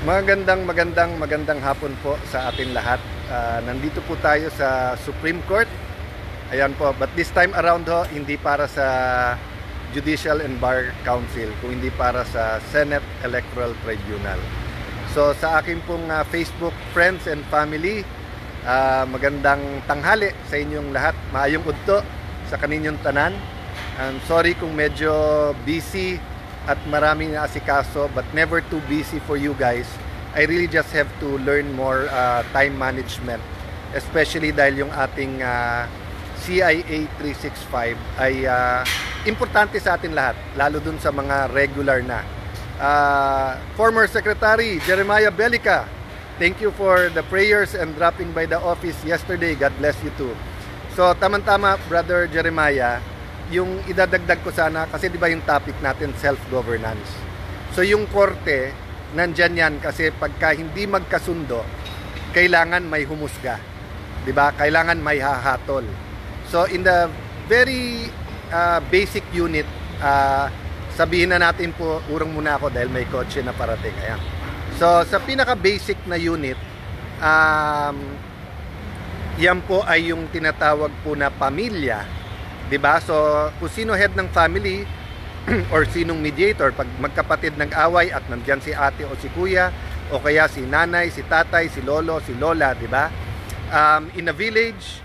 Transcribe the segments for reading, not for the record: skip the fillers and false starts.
Magandang hapon po sa atin lahat. Nandito po tayo sa Supreme Court. Ayan po, but this time around ho, hindi para sa Judicial and Bar Council, kung hindi para sa Senate Electoral Tribunal. So sa akin pong Facebook friends and family, magandang tanghali sa inyong lahat. Maayong udto sa kaninyong tanan. Sorry kung medyo busy at maraming naasikaso, but never too busy for you guys. I really just have to learn more time management, especially dahil yung ating CIA 365 ay importante sa atin lahat, lalo dun sa mga regular na. Former Secretary Jeremiah Bellica, thank you for the prayers and dropping by the office yesterday. God bless you too. So tama-tama, Brother Jeremiah, yung idadagdag ko sana, kasi di ba yung topic natin self-governance. So yung korte, nandyan yan kasi pagka hindi magkasundo, kailangan may humusga. Di ba? Kailangan may hahatol. So in the very basic unit, sabihin na natin po, urong muna ako dahil may kotse na parating. Ayan. So sa pinaka-basic na unit, yan po ay yung tinatawag po na pamilya. Diba? So, kung sino head ng family or sinong mediator, pag magkapatid nag-away at nandyan si ate o si kuya, o kaya si nanay, si tatay, si lolo, si lola, diba? In a village,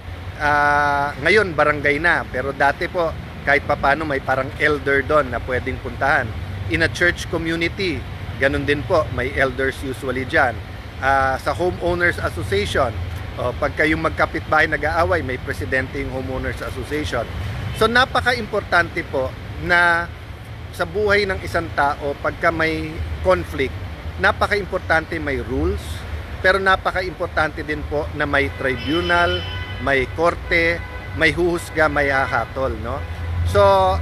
ngayon barangay na, pero dati po, kahit papano may parang elder doon na pwedeng puntahan. In a church community, ganun din po, may elders usually dyan. Sa homeowners association, pag kayong magkapitbahay nag-aaway, may presidente yung homeowners association. So napaka-importante po na sa buhay ng isang tao, pagka may conflict, napaka-importante may rules, pero napaka-importante din po na may tribunal, may korte, may huhusga, may hahatol, no? So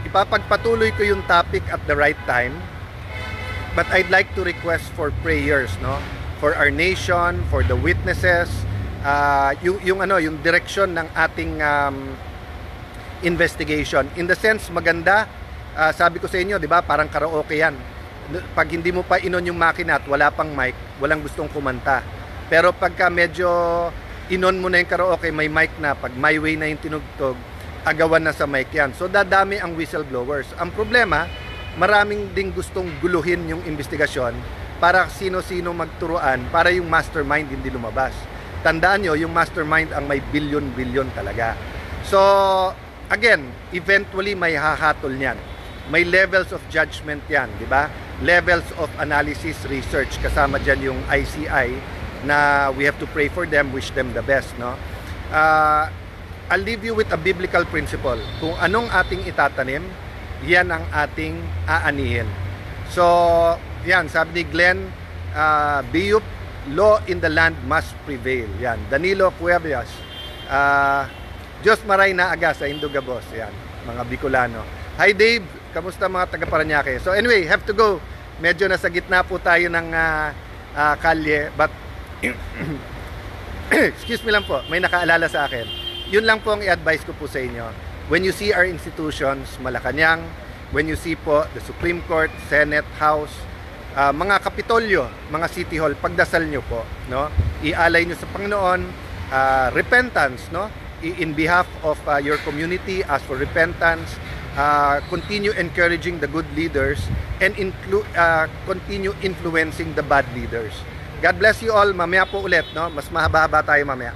ipapagpatuloy ko yung topic at the right time, but I'd like to request for prayers, no? For our nation, for the witnesses, yung direction ng ating investigation. In the sense, maganda, sabi ko sa inyo, di ba, parang karaoke yan. Pag hindi mo pa inon yung makina at wala pang mic, walang gustong kumanta. Pero pagka medyo inon mo na yung karaoke, may mic na, pag my way na yung tinugtog, agawan na sa mic yan. So dadami ang whistleblowers. Ang problema, maraming ding gustong guluhin yung investigasyon para sino-sino magturuan, para yung mastermind hindi lumabas. Tandaan nyo, yung mastermind ang may billion-billion talaga. So, again, eventually may hahatol niyan. May levels of judgment yan, di ba? Levels of analysis, research, kasama dyan yung ICI na we have to pray for them, wish them the best, no? I'll leave you with a biblical principle. Kung anong ating itatanim, yan ang ating aanihin. So, yan, sabi ni Glenn Biyup, law in the land must prevail. Yan, Danilo Cuevas, Diyos maray na aga sa Indugabos. Yan, mga Bicolano. Hi Dave, kamusta mga taga Paranaque? So anyway, have to go. Medyo nasa gitna po tayo ng kalye, but excuse me lang po, may nakaalala sa akin. Yun lang po ang i-advise ko po sa inyo. When you see our institutions, Malacanang, when you see po the Supreme Court, Senate, House, mga kapitolyo, mga city hall, pagdasal nyo po, no? Ialay nyo sa Panginoon, repentance, no? In behalf of your community, ask for repentance, continue encouraging the good leaders, and continue influencing the bad leaders. God bless you all. Mamaya po ulit, no? Mas mahaba-haba tayo mamaya.